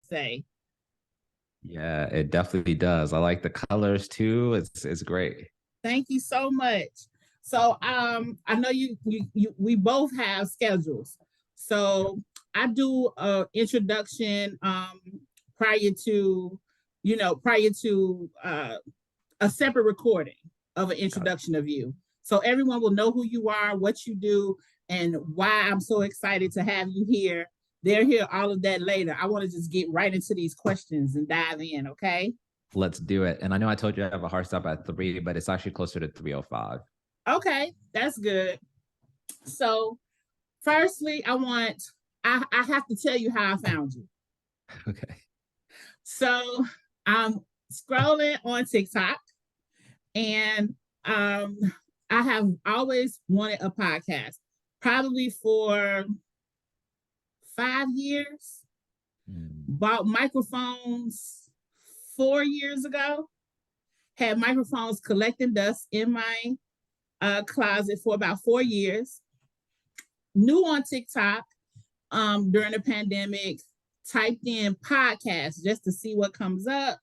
say. Yeah, it definitely does. I like the colors too. It's great. Thank you so much. So I know you we both have schedules. So I do a introduction prior to prior to a separate recording of an Got it. introduction of you. So everyone will know who you are, what you do, and why I'm so excited to have you here. They'll hear all of that later. I want to just get right into these questions and dive in, okay? Let's do it. And I know I told you I have a hard stop at 3, but it's actually closer to 3:05. Okay, that's good. So, firstly, I have to tell you how I found you. Okay. So, I'm scrolling on TikTok and um I have always wanted a podcast, probably for 5 years. Mm, Bought microphones 4 years ago. Had microphones collecting dust in my closet for about 4 years. New on TikTok during the pandemic, typed in podcast just to see what comes up.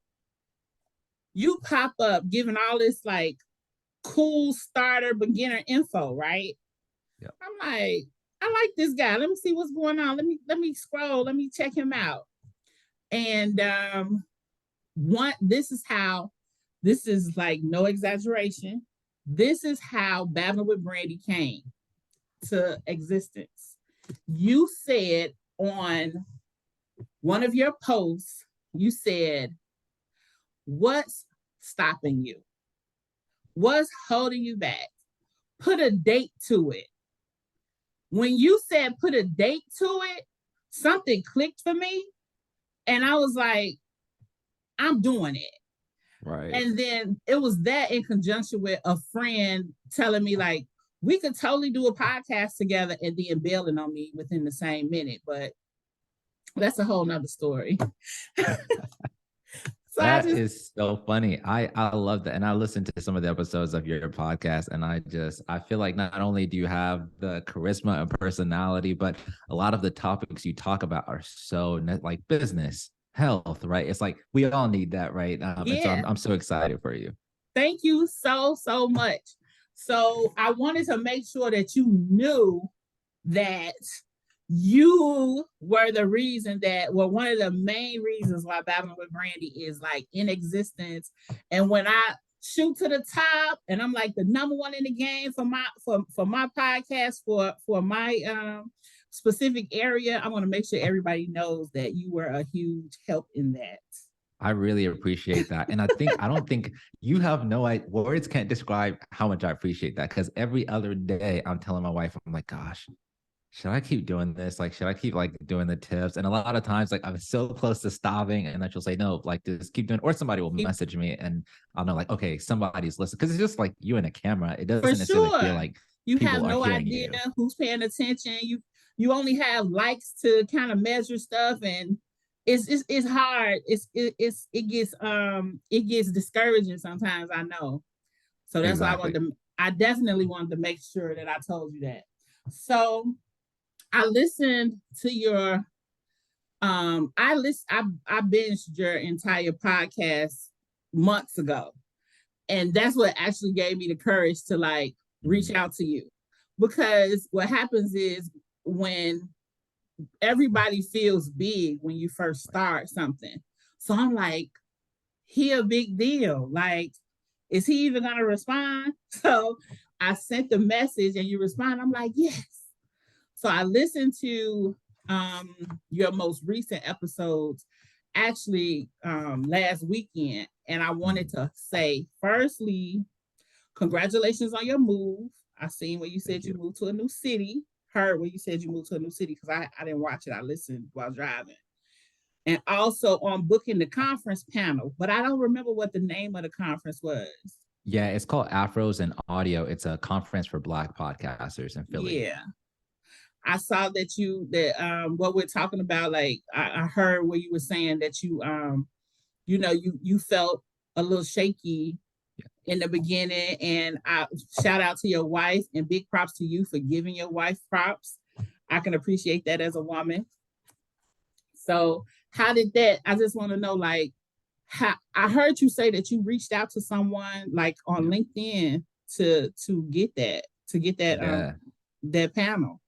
You pop up giving all this like cool starter beginner info, right? yeah. I'm like, I like this guy. Let me see what's going on. Let me scroll. Let me check him out. And one this is how this is like no exaggeration. This is how Babbling with Brandy came to existence. You said on one of your posts, you said, what's stopping you? What's holding you back? Put a date to it. When you said put a date to it, something clicked for me. And I was like, I'm doing it. Right. And then it was that in conjunction with a friend telling me, like, we could totally do a podcast together and then bailing on me within the same minute. But that's a whole nother story. So I That just, is so funny. I love that. And I listened to some of the episodes of your podcast, and I feel like not only do you have the charisma and personality, but a lot of the topics you talk about are so like business, health, right? It's like we all need that, right? And so yeah, I'm so excited for you. thank you so, so much. So I wanted to make sure that you knew that you were the reason that, well, one of the main reasons why Babbling with Brandy is like in existence. And when I shoot to the top and I'm like the number one in the game for my podcast for my specific area, I want to make sure everybody knows that you were a huge help in that. I really appreciate that. And I don't think you have no idea. Words can't describe how much I appreciate that. Cause every other day I'm telling my wife, I'm like, gosh, should I keep doing this? Like, should I keep like doing the tips? And a lot of times, like I'm so close to stopping, and then she'll say, no, like just keep doing, or somebody will message me and I'll know, like, okay, somebody's listening. Cause it's just like you and a camera. It For doesn't necessarily feel sure. like You have people are no hearing idea you. who's paying attention. You only have likes to kind of measure stuff, and it's hard. It gets discouraging sometimes, I know. So that's why Exactly. I definitely wanted to make sure that I told you that. So I listened to your I binged your entire podcast months ago, and that's what actually gave me the courage to like reach Mm, out to you, because what happens is when everybody feels big when you first start something, so I'm like, he a big deal, like, is he even gonna respond? So I sent the message and you respond, I'm like, yes. So I listened to um your most recent episodes actually last weekend, and I wanted mm, to say, firstly, congratulations on your move. I seen where you thank said you. you moved to a new city. Heard where you said you moved to a new city, because I didn't watch it. I listened while driving. And also on booking the conference panel, but I don't remember what the name of the conference was. Yeah, it's called Afros and Audio. It's a conference for Black podcasters in Philly. Yeah. I saw that what we're talking about, like I heard where you were saying that you felt a little shaky Yeah, in the beginning, and I shout out to your wife and big props to you for giving your wife props. I can appreciate that as a woman. So how did that? I just want to know, like, how I heard you say that you reached out to someone like on Yeah. LinkedIn to get Yeah. that panel.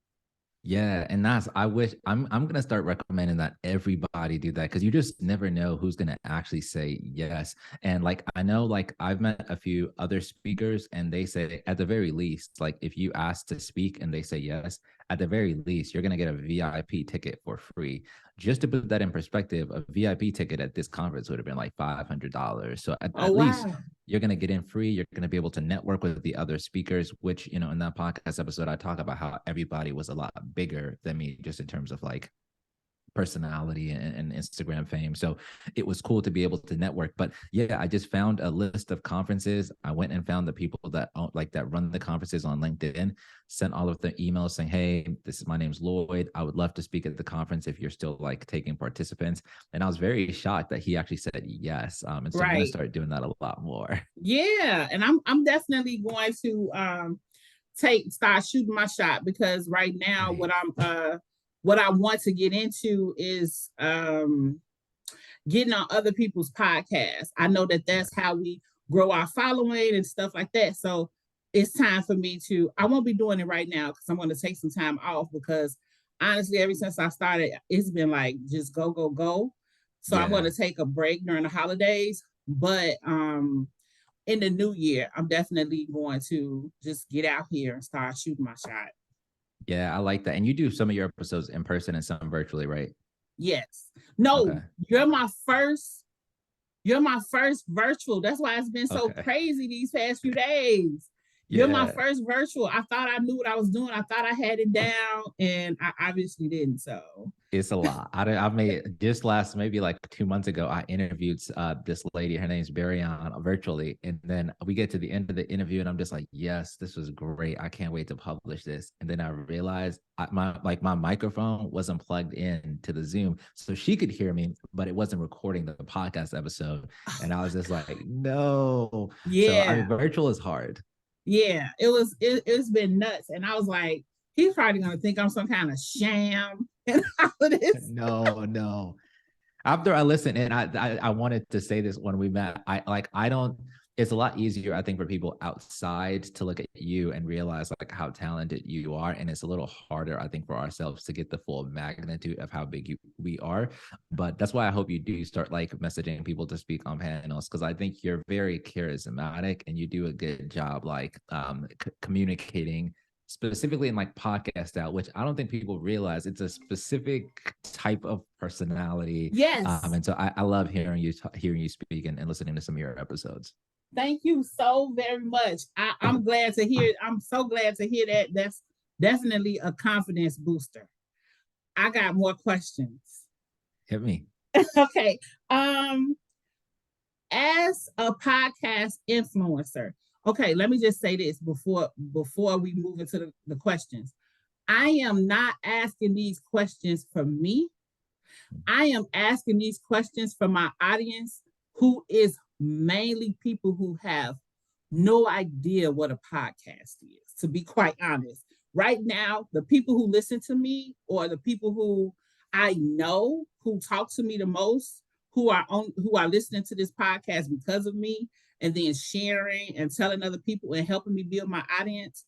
Yeah, and that's I wish I'm gonna start recommending that everybody do that because you just never know who's gonna actually say yes. And like I know, like I've met a few other speakers, and they say at the very least, like if you ask to speak and they say yes, at the very least, you're gonna get a VIP ticket for free. Just to put that in perspective, a VIP ticket at this conference would have been like $500. So Oh at least wow. you're going to get in free. You're going to be able to network with the other speakers, which, you know, in that podcast episode, I talk about how everybody was a lot bigger than me, just in terms of like personality and Instagram fame. So it was cool to be able to network. But yeah, I just found a list of conferences. I went and found the people that like that run the conferences on LinkedIn, sent all of the emails saying, hey, this is my name's Lloyd. I would love to speak at the conference if you're still like taking participants. And I was very shocked that he actually said yes. And so I'm going to Right. start doing that a lot more. Yeah. And I'm definitely going to start shooting my shot, because right now what I want to get into is getting on other people's podcasts. I know that Yeah. that's how we grow our following and stuff like that. So it's time for me to, I won't be doing it right now because I'm going to take some time off, because honestly, ever since I started, it's been like just go, go, go. So I'm going Yeah. to take a break during the holidays. But in the new year, I'm definitely going to just get out here and start shooting my shot. Yeah, I like that. And you do some of your episodes in person and some virtually, right? Yes. No, Okay. you're my first. You're my first virtual. That's why it's been so Okay. crazy these past few days. You're my Yeah. first virtual. I thought I knew what I was doing. I thought I had it down, and I obviously didn't. So, It's a lot. I made just last maybe like 2 months ago. I interviewed this lady. Her name's Barion virtually, and then we get to the end of the interview, and I'm just like, "Yes, this was great. I can't wait to publish this." And then I realized my microphone wasn't plugged in to the Zoom, so she could hear me, but it wasn't recording the podcast episode. And I was just like, "No." So I mean, yeah, virtual is hard. yeah, it's been nuts, and I was like, he's probably gonna think I'm some kind of sham and all of this. No, no. After I listened, and I wanted to say this when we met. I don't. It's a lot easier, I think, for people outside to look at you and realize like how talented you are, and it's a little harder, I think, for ourselves to get the full magnitude of how big we are. But that's why I hope you do start like messaging people to speak on panels, because I think you're very charismatic and you do a good job like communicating specifically in like podcast style, which I don't think people realize it's a specific type of personality. Yes, And so I love hearing you speak and listening to some of your episodes. thank you so very much. I'm glad to hear. I'm so glad to hear that. That's definitely a confidence booster. I got more questions. Hit me. Okay. Um, as a podcast influencer, okay, let me just say this before we move into the questions. I am not asking these questions for me. I am asking these questions for my audience, who is mainly people who have no idea what a podcast is, to be quite honest. Right now, the people who listen to me, or the people who I know who talk to me the most, who are listening to this podcast because of me, and then sharing and telling other people and helping me build my audience,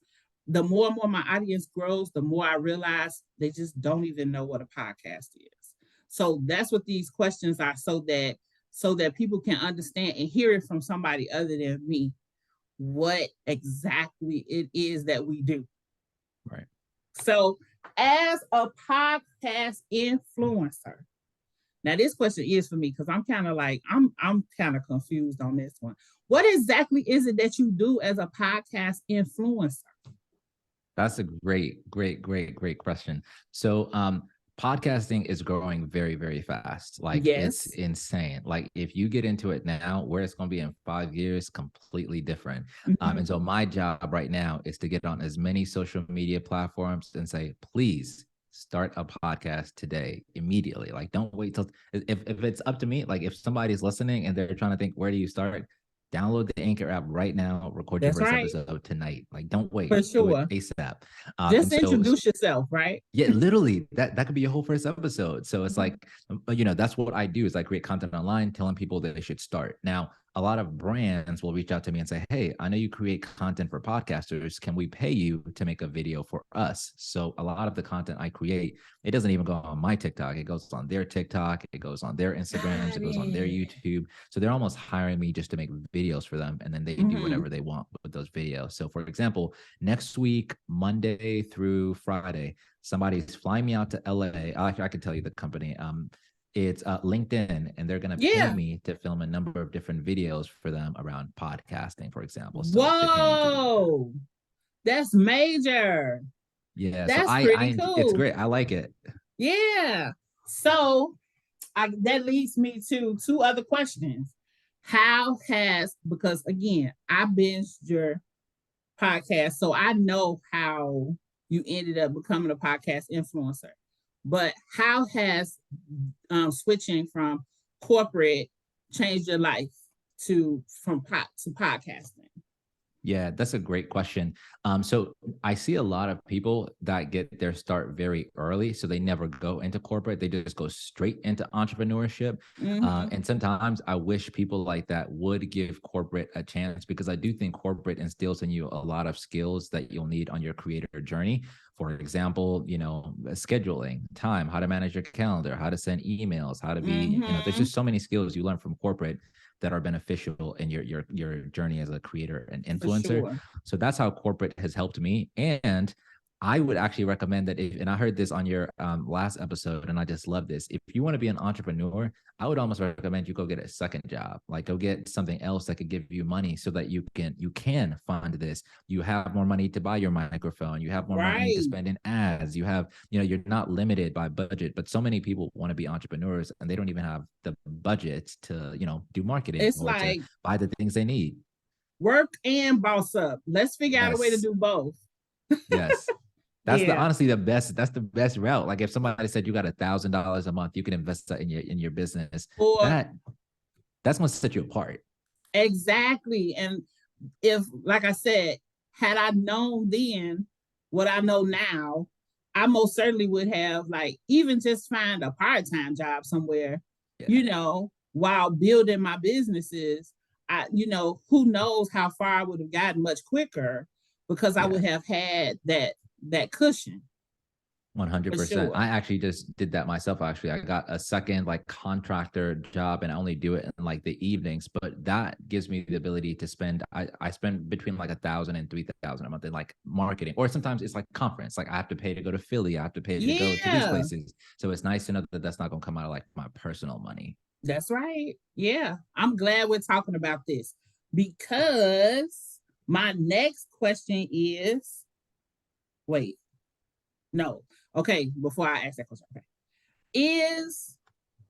the more and more my audience grows, the more I realize they just don't even know what a podcast is. So that's what these questions are, so that people can understand and hear it from somebody other than me, what exactly it is that we do. Right. So, as a podcast influencer, now this question is for me, because I'm kind of like I'm kind of confused on this one. What exactly is it that you do as a podcast influencer? That's a great question. So, podcasting is growing very, very fast. Like it's Yes. insane. Like if you get into it now, where it's going to be in 5 years, completely different. And Mhm. so my job right now is to get on as many social media platforms and say, please start a podcast today, immediately. Like don't wait till if it's up to me. Like if somebody's listening and they're trying to think, where do you start? download the Anchor app right now, record your That's first right. episode tonight. Like, don't wait, For do it sure. ASAP. Just And so introduce yourself, right? yeah, literally that could be your whole first episode. So it's Mhm. like, that's what I do is I create content online, telling people that they should start. Now, a lot of brands will reach out to me and say, hey, I know you create content for podcasters. Can we pay you to make a video for us? So a lot of the content I create, it doesn't even go on my TikTok. It goes on their TikTok. It goes on their Instagrams. Got It goes on their it. YouTube. So they're almost hiring me just to make videos for them. And then they do Hmm. whatever they want with those videos. So for example, next week, Monday through Friday, somebody's flying me out to LA. I can tell you the company. It's LinkedIn, and they're going to pay Yeah. me to film a number of different videos for them around podcasting, for example. So they're paying me to do that. Whoa, that's major. Yeah. So That's pretty it's cool. great. I like it. Yeah. So that leads me to two other questions. How has, because again, I binged your podcast, so I know how you ended up becoming a podcast influencer. But how has switching from corporate changed your life to podcasting? Yeah, that's a great question. So I see a lot of people that get their start very early, so they never go into corporate. They just go straight into entrepreneurship. Mm-hmm. And sometimes I wish people like that would give corporate a chance because I do think corporate instills in you a lot of skills that you'll need on your creator journey. For example, scheduling, time, how to manage your calendar, how to send emails, how to be, there's Mm-hmm. just so many skills you learn from corporate that are beneficial in your journey as a creator and For influencer. sure. So that's how corporate has helped me. And I would actually recommend that and I heard this on your last episode, and I just love this. If you want to be an entrepreneur, I would almost recommend you go get a second job, like go get something else that could give you money so that you can fund this. You have more money to buy your microphone. You have more money to Right. spend in ads. You have, you're not limited by budget, but so many people want to be entrepreneurs and they don't even have the budget to, do marketing It's or to like buy the things they need. work and boss up. Let's figure out a way to Yes. do both. Yes. That's Yeah. honestly that's the best route. Like if somebody said you got $1,000 a month, you can invest that in your business. Or That's gonna set you apart. exactly. And if, like I said, had I known then what I know now, I most certainly would have like even just find a part-time job somewhere, Yeah. while building my businesses. Who knows how far I would have gotten much quicker because I Yeah. would have had that cushion. 100%. Sure. I actually just did that myself. Actually, I got a second like contractor job, and I only do it in like the evenings. But that gives me the ability to spend. I spend between like 1,000 and 3,000 a month in like marketing, or sometimes it's like conference. Like I have to pay to go to Philly. I have to pay to go to these places. So it's nice to know that that's not going to come out of like my personal money. That's right. Yeah, I'm glad we're talking about this because my next question is, wait, no. Okay, before I ask that question, okay. Is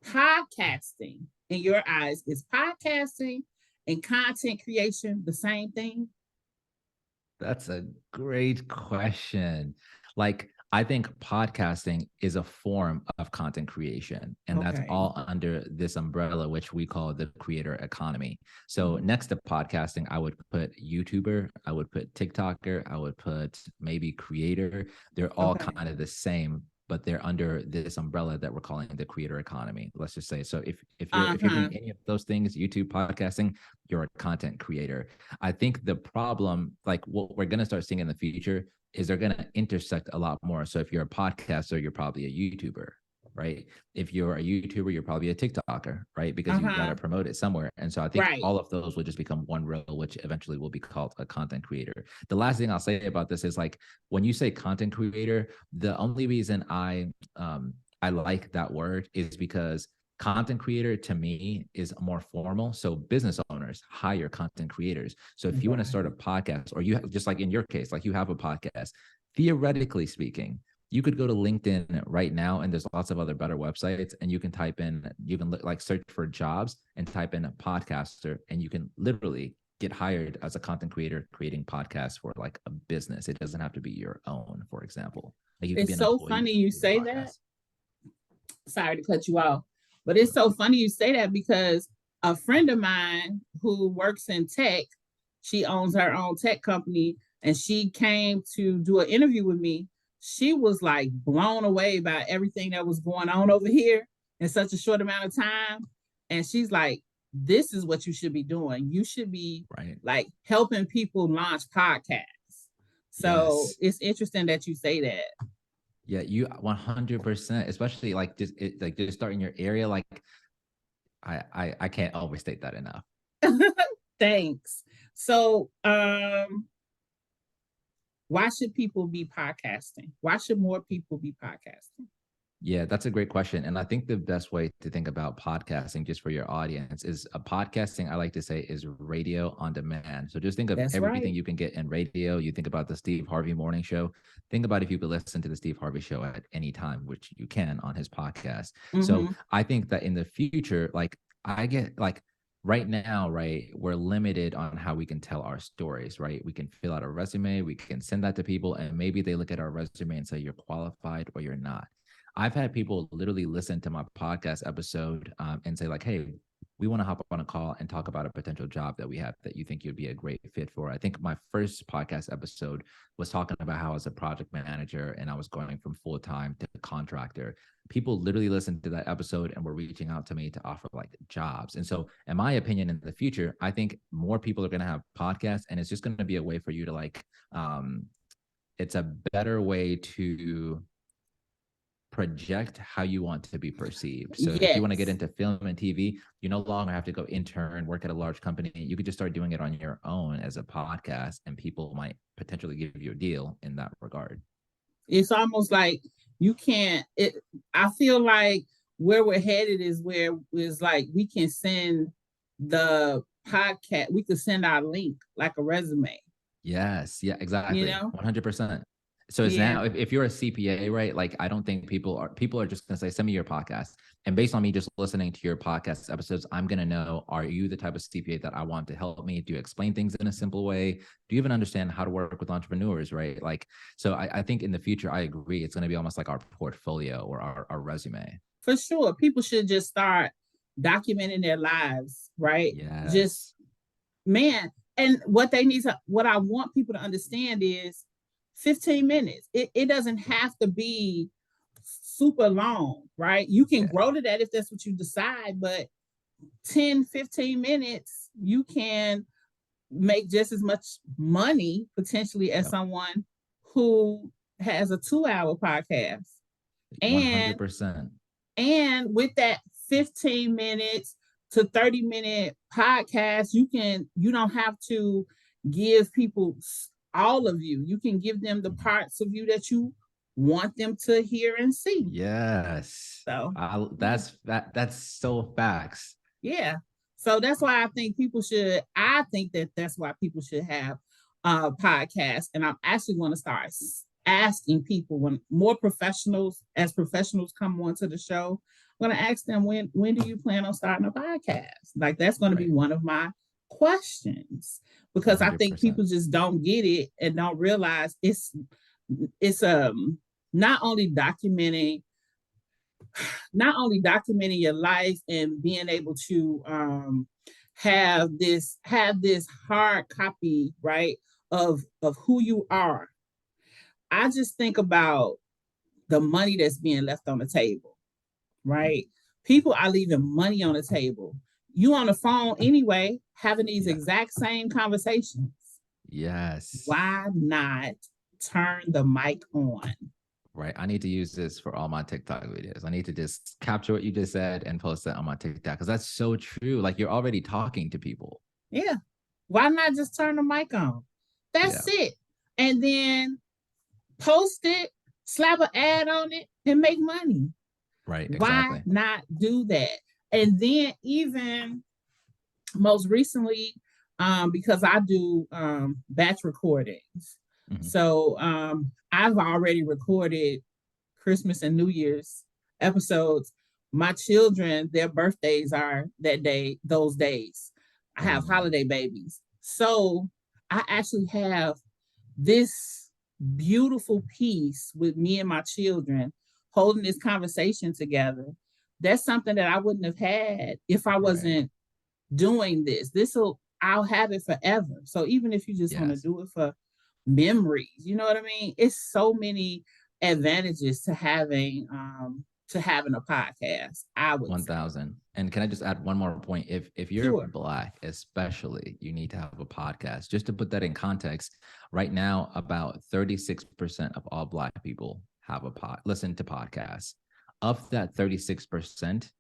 podcasting, in your eyes, is podcasting and content creation the same thing? That's a great question. Like, I think podcasting is a form of content creation, and that's Okay. all under this umbrella, which we call the creator economy. So, next to podcasting, I would put YouTuber, I would put TikToker, I would put maybe creator. They're all Okay. kind of the same, but they're under this umbrella that we're calling the creator economy. Let's just say. So if you're doing any of those things, YouTube, podcasting, you're a content creator. I think the problem, like what we're gonna start seeing in the future, is they're gonna intersect a lot more. So if you're a podcaster, you're probably a YouTuber, right? If you're a YouTuber, you're probably a TikToker, right? Because you gotta promote it somewhere. And so I think all of those will just become one role, which eventually will be called a content creator. The last thing I'll say about this is like when you say content creator, the only reason I like that word is because content creator to me is more formal. So business owners hire content creators. So if you want to start a podcast, or you have, just like in your case, like you have a podcast, theoretically speaking, you could go to LinkedIn right now, and there's lots of other better websites, and you can like search for jobs and type in a podcaster, and you can literally get hired as a content creator creating podcasts for like a business. It doesn't have to be your own, for example. Like it's so funny you say that. Sorry to cut you off, but it's so funny you say that because a friend of mine who works in tech, she owns her own tech company, and she came to do an interview with me. She was like blown away by everything that was going on over here in such a short amount of time. And she's like, this is what you should be doing. You should be Right. like helping people launch podcasts. So Yes. it's interesting that you say that. Yeah, you 100%, especially like just start in your area. Like I can't overstate that enough. Thanks. So why should people be podcasting? Why should more people be podcasting? Yeah, that's a great question. And I think the best way to think about podcasting, just for your audience, is a podcasting, I like to say, is radio on demand. So just think of That's everything right. you can get in radio. You think about the Steve Harvey morning show. Think about if you could listen to the Steve Harvey show at any time, which you can on his podcast. So Mm-hmm. I think that in the future, like I get like right now, right, we're limited on how we can tell our stories, right? We can fill out a resume, we can send that to people, and maybe they look at our resume and say you're qualified or you're not. I've had people literally listen to my podcast episode and say like, hey, we want to hop on a call and talk about a potential job that we have that you think you'd be a great fit for. I think my first podcast episode was talking about how I was a project manager and I was going from full-time to contractor. People literally listened to that episode and were reaching out to me to offer like jobs. And so in my opinion, in the future, I think more people are going to have podcasts, and it's just going to be a way for you to like, it's a better way to project how you want to be perceived. So if you want to get Yes. into film and TV, you no longer have to go intern, work at a large company. You could just start doing it on your own as a podcast, and people might potentially give you a deal in that regard. It's almost like you can't it I feel like where we're headed is where is like we can send the podcast, we could send our link like a resume, Yes. Yeah, you exactly. know? 100%. So it's Yeah, now, if you're a CPA, right? Like, I don't think people are just going to say, send me your podcast. And based on me just listening to your podcast episodes, I'm going to know, are you the type of CPA that I want to help me? Do you explain things in a simple way? Do you even understand how to work with entrepreneurs, right? Like, so I think in the future, I agree. It's going to be almost like our portfolio or our resume. for sure. People should just start documenting their lives, right? Just Yes. man, and what I want people to understand is 15 minutes. It doesn't have to be super long, right? You can Yeah. grow to that if that's what you decide, but 10, 15 minutes, you can make just as much money potentially as Yep. someone who has a 2-hour podcast. And 100%. and with that 15 minutes to 30-minute podcast, you don't have to give people all of you. You can give them the parts of you that you want them to hear and see. Yes. So That's so facts. yeah. So that's why I think that that's why people should have podcasts. And I'm actually going to start asking people when more as professionals come onto the show, I'm going to ask them when do you plan on starting a podcast? Like that's going to be Right. one of my questions, because I think 100%. people just don't get it and don't realize it's not only documenting your life and being able to have this hard copy, right, of who you are. I just think about the money that's being left on the table, right? People are leaving money on the table. You on the phone anyway, having these Yeah. exact same conversations. Yes. Why not turn the mic on? Right. I need to use this for all my TikTok videos. I need to just capture what you just said and post that on my TikTok, because that's so true. Like, you're already talking to people. Yeah. Why not just turn the mic on? That's Yeah. it. And then post it, slap an ad on it, and make money. Right. Why Exactly. not do that? And then even most recently, because I do batch recordings. Mhm. So I've already recorded Christmas and New Year's episodes. My children, their birthdays are those days. I have holiday babies. So I actually have this beautiful piece with me and my children holding this conversation together. That's something that I wouldn't have had if I Right. wasn't doing this. I'll have it forever. So even if you just want to Yes. do it for memories, you know what I mean? It's so many advantages to having a podcast, I would say. 1000. And can I just add one more point? If you're Sure. black, especially, you need to have a podcast. Just to put that in context, right now about 36% of all black people have listen to podcasts. Of that 36%,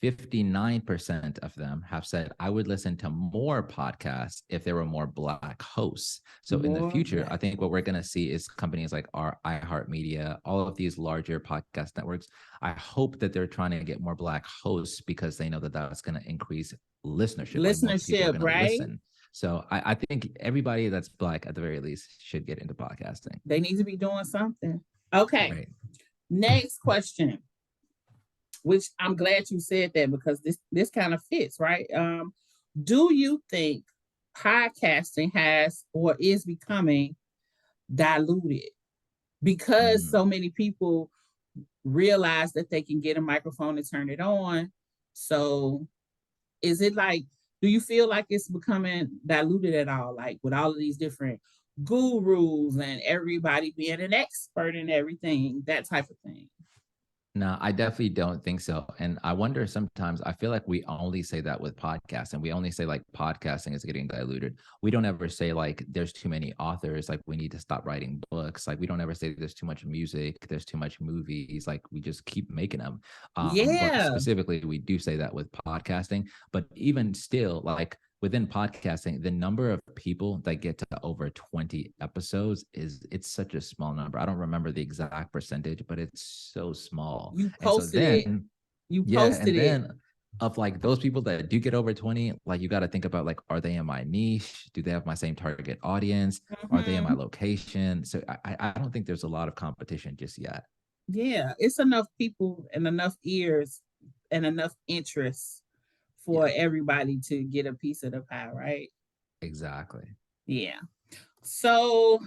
59% of them have said, I would listen to more podcasts if there were more black hosts. So in the More future, I black. think what we're going to see is companies like our iHeartMedia, all of these larger podcast networks. I hope that they're trying to get more black hosts because they know that that's going to increase listenership, like more people are Listenership, going to right? listen. So I think everybody that's black at the very least should get into podcasting. They need to be doing something. Okay. Right. Next question, which I'm glad you said that because this kind of fits, right? Do you think podcasting has or is becoming diluted because Mm. so many people realize that they can get a microphone and turn it on? So is it like, do you feel like it's becoming diluted at all? Like with all of these different gurus and everybody being an expert in everything, that type of thing. No, I definitely don't think so. And I wonder sometimes, I feel like we only say that with podcasting. We only say like podcasting is getting diluted. We don't ever say like there's too many authors, like we need to stop writing books. Like we don't ever say there's too much music, there's too much movies. Like we just keep making them. But Yeah. specifically, we do say that with podcasting. But even still, like within podcasting, the number of people that get to over 20 episodes it's such a small number. I don't remember the exact percentage, but it's so small. You And so posted it. then, You yeah, posted and it. then of like those people that do get over 20, like you got to think about like, are they in my niche? Do they have my same target audience? Are they in my Mhm. location? So I don't think there's a lot of competition just yet. Yeah, it's enough people and enough ears and enough interest for Yeah, everybody to get a piece of the pie, right? exactly. Yeah. So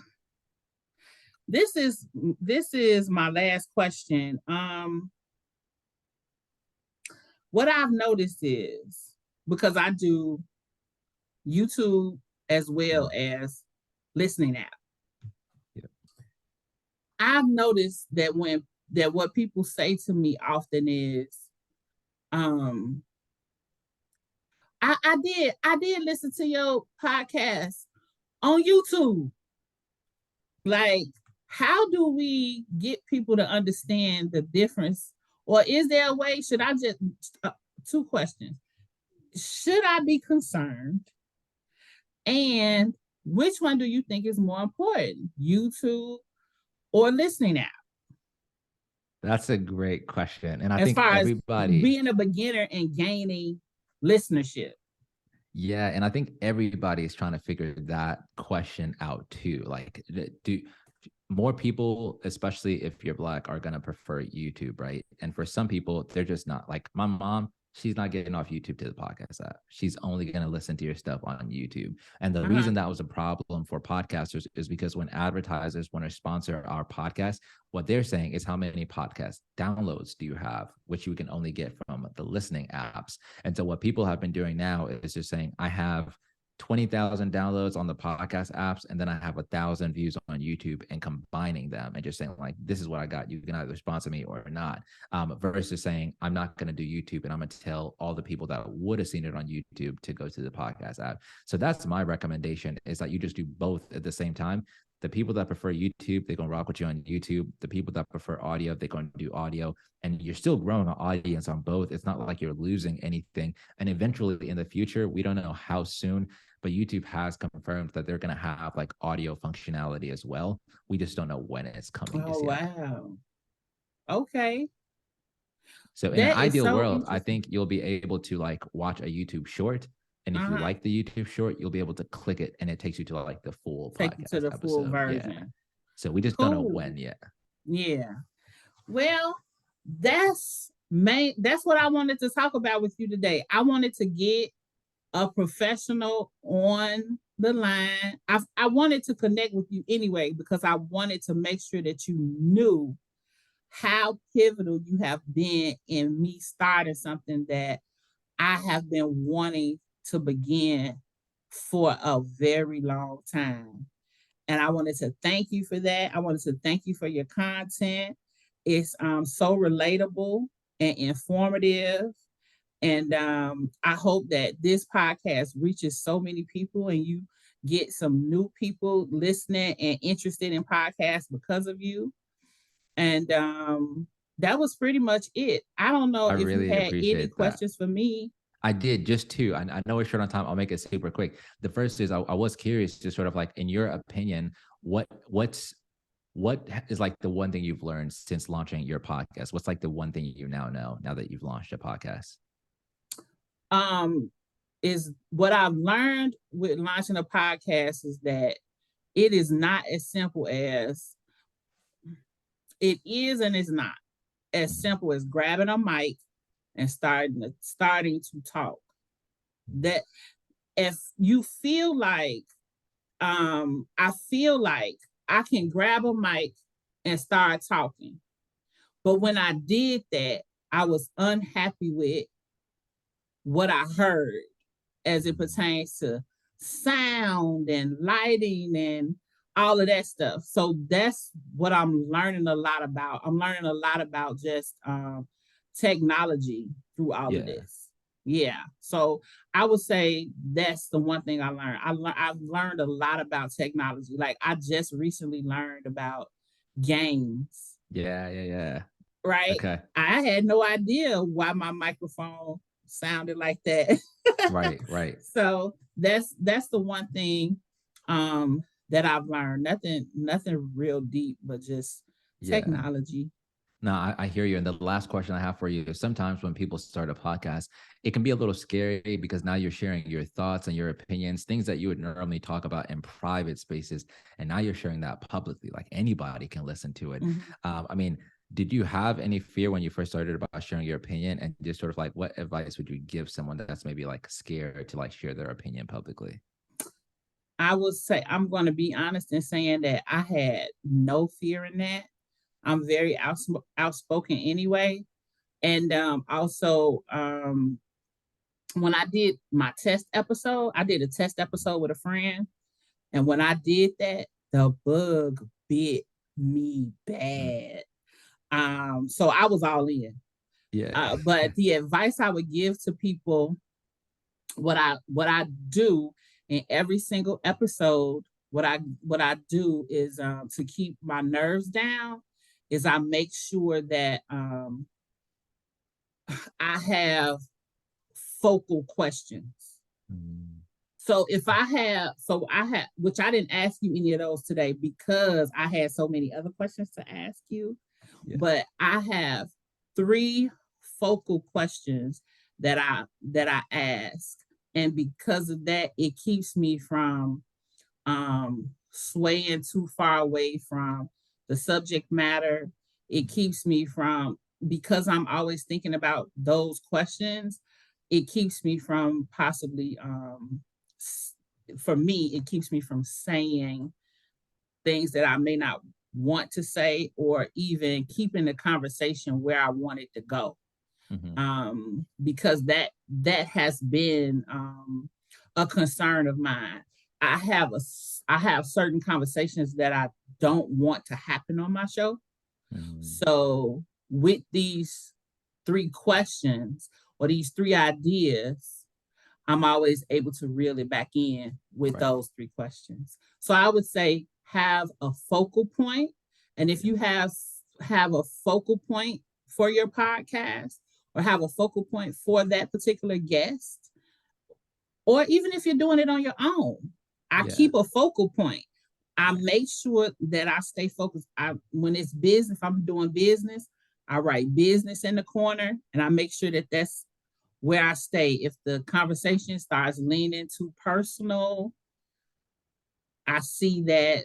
this is my last question. What I've noticed is because I do YouTube as well Mm, as listening app. yeah. I've noticed that what people say to me often is, um, I did listen to your podcast on YouTube. Like, how do we get people to understand the difference? Or is there a way? Should I just two questions? Should I be concerned? And which one do you think is more important, YouTube or listening app? That's a great question. And I As think far as everybody, being a beginner and gaining listenership. yeah, and I think everybody is trying to figure that question out too. Like, do more people, especially if you're black, are gonna prefer YouTube, right? And for some people, they're just not. Like my mom, she's not getting off YouTube to the podcast app. She's only gonna listen to your stuff on YouTube. And the Uh-huh. reason that was a problem for podcasters is because when advertisers want to sponsor our podcast, what they're saying is how many podcast downloads do you have, which you can only get from the listening apps. And so what people have been doing now is just saying, I have 20,000 downloads on the podcast apps, and then I have 1,000 views on YouTube, and combining them and just saying like, this is what I got. You can either sponsor me or not. Versus saying, I'm not going to do YouTube, and I'm going to tell all the people that would have seen it on YouTube to go to the podcast app. So that's my recommendation, is that you just do both at the same time. The people that prefer YouTube, they're going to rock with you on YouTube. The people that prefer audio, they're going to do audio. And you're still growing an audience on both. It's not like you're losing anything. And eventually in the future, we don't know how soon, but YouTube has confirmed that they're going to have like audio functionality as well. We just don't know when it's coming Oh just yet. wow. Okay. So in an That is ideal so world, I interesting. think you'll be able to like watch a YouTube short. And if you Uh-huh. like the YouTube short, you'll be able to click it and it takes you to like the full Take you to podcast the full episode. Yeah. version. So we just don't know Cool. when yet. Yeah. Well, that's what I wanted to talk about with you today. I wanted to get a professional on the line. I wanted to connect with you anyway because I wanted to make sure that you knew how pivotal you have been in me starting something that I have been wanting to begin for a very long time. And I wanted to thank you for that. I wanted to thank you for your content. It's so relatable and informative. And I hope that this podcast reaches so many people and you get some new people listening and interested in podcasts because of you. And that was pretty much it. I don't know I if you really had any appreciate that. questions for me. I did just two. I know we're short on time. I'll make it super quick. The first is I was curious to sort of like, in your opinion, what is like the one thing you've learned since launching your podcast? What's like the one thing you now know now that you've launched a podcast? Um, is what I've learned with launching a podcast is that it is not as simple as it is, and it's not as Mhm. simple as grabbing a mic and starting to talk. That if you feel like I feel like I can grab a mic and start talking. But when I did that, I was unhappy with what I heard as it pertains to sound and lighting and all of that stuff. So that's what I'm learning a lot about. I'm learning a lot about just technology through all of Yeah. this. Yeah. So I would say that's the one thing I learned. I've learned a lot about technology. Like I just recently learned about games, Yeah. Yeah. Yeah. right? Okay. I had no idea why my microphone sounded like that. Right. Right. So that's the one thing that I've learned. Nothing real deep, but just Yeah. technology. No, I hear you. And the last question I have for you is sometimes when people start a podcast, it can be a little scary because now you're sharing your thoughts and your opinions, things that you would normally talk about in private spaces. And now you're sharing that publicly, like anybody can listen to it. Mhm. I mean, did you have any fear when you first started about sharing your opinion? And just sort of like, what advice would you give someone that's maybe like scared to like share their opinion publicly? I would say I'm going to be honest in saying that I had no fear in that. I'm very outspoken anyway, and also when I did my test episode, I did a test episode with a friend. And when I did that, the bug bit me Mm, bad. So I was all in. yeah. But the advice I would give to people, what I do in every single episode, what I do is to keep my nerves down, is I make sure that I have focal questions. Mm, So I had, which I didn't ask you any of those today because I had so many other questions to ask you, yeah. but I have three focal questions that I ask, and because of that, it keeps me from swaying too far away from the subject matter. It keeps me from, because I'm always thinking about those questions, it keeps me from possibly for me, it keeps me from saying things that I may not want to say, or even keeping the conversation where I want it to go. Mhm. Because that has been a concern of mine. I have certain conversations that I don't want to happen on my show. Mhm. So with these three questions or these three ideas, I'm always able to reel it back in with Right. those three questions. So I would say have a focal point, and if Yeah. you have a focal point for your podcast, or have a focal point for that particular guest, or even if you're doing it on your own, I Yeah. keep a focal point. I Right. make sure that I stay focused. When it's business, if I'm doing business, I write business in the corner, and I make sure that that's where I stay. If the conversation starts leaning too personal, I see that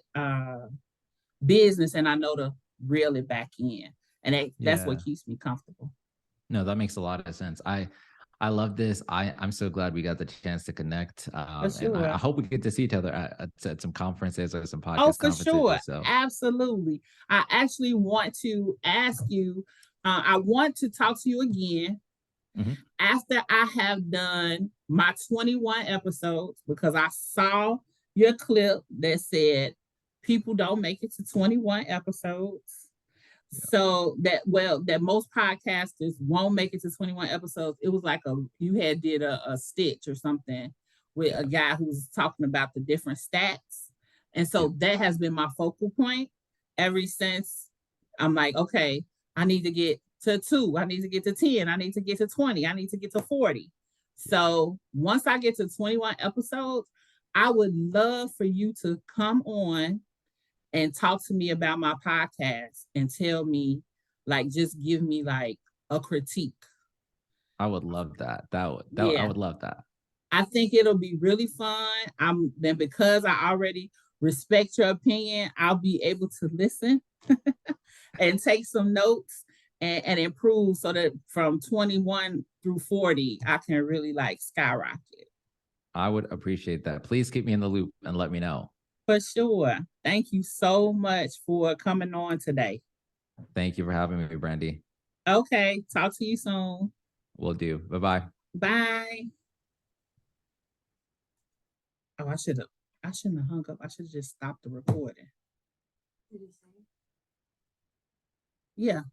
business, and I know to reel it back in, and that's what Yeah. keeps me comfortable. No, that makes a lot of sense. I love this. I'm so glad we got the chance to connect. For And I sure. hope we get to see each other at some conferences or some Oh, podcast for sure. conferences. So Absolutely. I actually want to ask you, I want to talk to you again Mhm. After I have done my 21 episodes, because I saw your clip that said people don't make it to 21 episodes. Yeah. So that most podcasters won't make it to 21 episodes. It was like you had did a stitch or something with a Yeah. guy who was talking about the different stats. And so Yeah. that has been my focal point ever since. I'm like, okay, I need to get to 2, I need to get to 10, I need to get to 20, I need to get to 40. So once I get to 21 episodes, I would love for you to come on and talk to me about my podcast and tell me, like, just give me like a critique. I would love that. I Yeah, would love that. I think it'll be really fun. I'm then because I already respect your opinion, I'll be able to listen and take some notes and improve so that from 21 through 40, I can really like skyrocket. I would appreciate that. Please keep me in the loop and let me know. For sure. Thank you so much for coming on today. Thank you for having me, Brandy. Okay, talk to you soon. Will do. Bye-bye. Bye. Oh, I shouldn't have hung up. I should have just stopped the recording. Yeah.